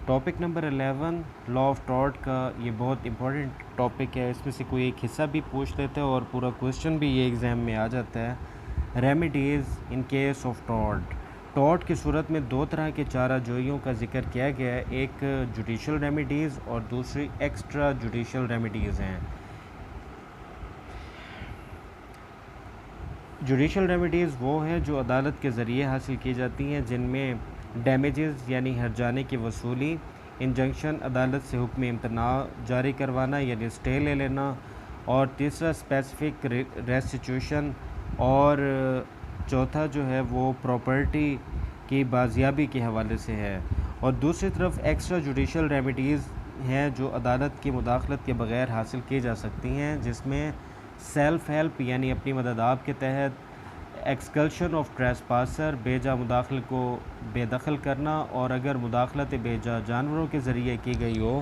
Topic number 11 law of tarot کا یہ بہت امپورٹنٹ ٹاپک ہے. اس میں سے کوئی ایک حصہ بھی پوچھ لیتے ہیں اور پورا کویسچن بھی یہ ایگزام میں آ جاتا ہے. Remedies in case of tarot. Tarot کی صورت میں دو طرح کے چارہ جوئیوں کا ذکر کیا گیا ہے. ایک جوڈیشل ریمیڈیز اور دوسری ایکسٹرا جوڈیشل ریمیڈیز ہیں. جوڈیشل ریمیڈیز وہ ہیں جو عدالت کے ذریعے حاصل کی جاتی ہیں، جن میں ڈیمیجز یعنی ہرجانے کی وصولی، انجنکشن عدالت سے حکم امتناع جاری کروانا یعنی اسٹے لے لینا، اور تیسرا اسپیسیفک ریسٹیٹیوشن، اور چوتھا جو ہے وہ پراپرٹی کی بازیابی کے حوالے سے ہے. اور دوسری طرف ایکسٹرا جوڈیشل ریمیڈیز ہیں جو عدالت کی مداخلت کے بغیر حاصل کی جا سکتی ہیں، جس میں سیلف ہیلپ یعنی اپنی مدد آپ کے تحت، ایکسکلشن آف ٹریسپاسر بے جا مداخل کو بے دخل کرنا، اور اگر مداخلت بے جا جانوروں کے ذریعے کی گئی ہو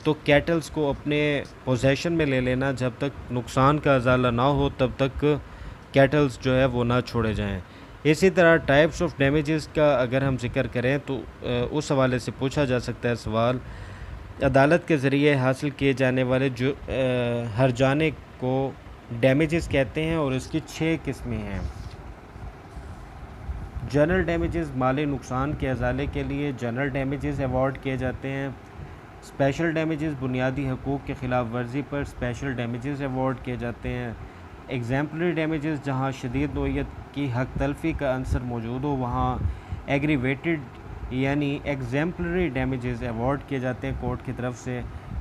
تو کیٹلز کو اپنے پوزیشن میں لے لینا. جب تک نقصان کا ازالہ نہ ہو تب تک کیٹلز جو ہے وہ نہ چھوڑے جائیں. اسی طرح ٹائپس آف ڈیمیجز کا اگر ہم ذکر کریں تو اس حوالے سے پوچھا جا سکتا ہے سوال. عدالت کے ذریعے حاصل کیے جانے والے جو ہرجانے کو ڈیمیجز کہتے ہیں اور اس کی 6 قسمیں ہیں. جنرل ڈیمیجز مالی نقصان کے ازالے کے لیے جنرل ڈیمیجز ایوارڈ کیے جاتے ہیں. اسپیشل ڈیمیجز بنیادی حقوق کے خلاف ورزی پر اسپیشل ڈیمیجز ایوارڈ کیے جاتے ہیں. ایگزیمپلری ڈیمیجز جہاں شدید نوعیت کی حق تلفی کا عنصر موجود ہو وہاں ایگریویٹڈ یعنی ایگزیمپلری ڈیمیجز ایوارڈ کیے جاتے ہیں کورٹ کی طرف سے.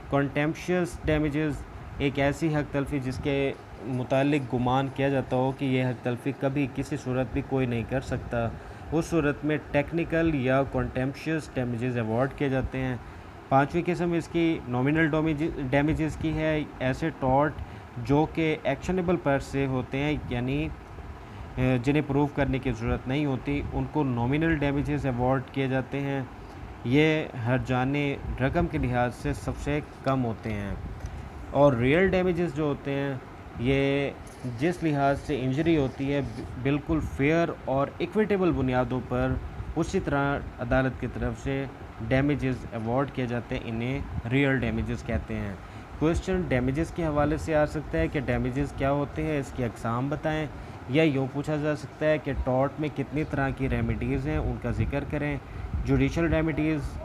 کنٹمپشیس ڈیمیجز ایک ایسی حق تلفی جس کے متعلق گمان کیا جاتا ہو کہ یہ حق تلفی کبھی کسی صورت بھی کوئی نہیں کر سکتا، اس صورت میں ٹیکنیکل یا کنٹمپشیس ڈیمیجز ایوارڈ کیے جاتے ہیں. 5ویں قسم اس کی نومینل ڈیمیجز کی ہے. ایسے ٹارٹ جو کہ ایکشنیبل پر سے ہوتے ہیں یعنی جنہیں پروف کرنے کی ضرورت نہیں ہوتی، ان کو نومینل ڈیمیجز ایوارڈ کیے جاتے ہیں. یہ ہرجانے رقم کے لحاظ سے سب سے کم ہوتے ہیں. اور ریئل ڈیمیجز جو ہوتے ہیں یہ جس لحاظ سے انجری ہوتی ہے بالکل فیئر اور ایکویٹیبل بنیادوں پر اسی طرح عدالت کی طرف سے ڈیمیجز ایوارڈ کیے جاتے ہیں، انہیں ریئل ڈیمیجز کہتے ہیں. کویسچن ڈیمیجز کے حوالے سے آ سکتا ہے کہ ڈیمیجز کیا ہوتے ہیں، اس کی اقسام بتائیں، یا یوں پوچھا جا سکتا ہے کہ ٹارٹ میں کتنی طرح کی ریمیڈیز ہیں ان کا ذکر کریں. جوڈیشل ریمیڈیز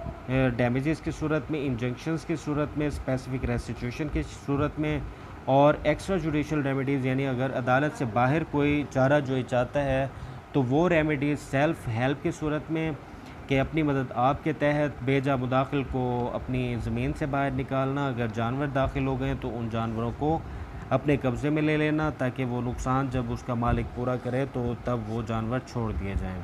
ڈیمیجز کی صورت میں، انجنکشنز کی صورت میں، اسپیسیفک ریسٹیٹیوشن کی صورت میں، اور ایکسٹرا جوڈیشل ریمیڈیز یعنی اگر عدالت سے باہر کوئی چارہ جوئی چاہتا ہے تو وہ ریمیڈیز سیلف ہیلپ کی صورت میں کہ اپنی مدد آپ کے تحت بے جا مداخل کو اپنی زمین سے باہر نکالنا، اگر جانور داخل ہو گئے تو ان جانوروں کو اپنے قبضے میں لے لینا تاکہ وہ نقصان جب اس کا مالک پورا کرے تو تب وہ جانور چھوڑ دیے جائیں.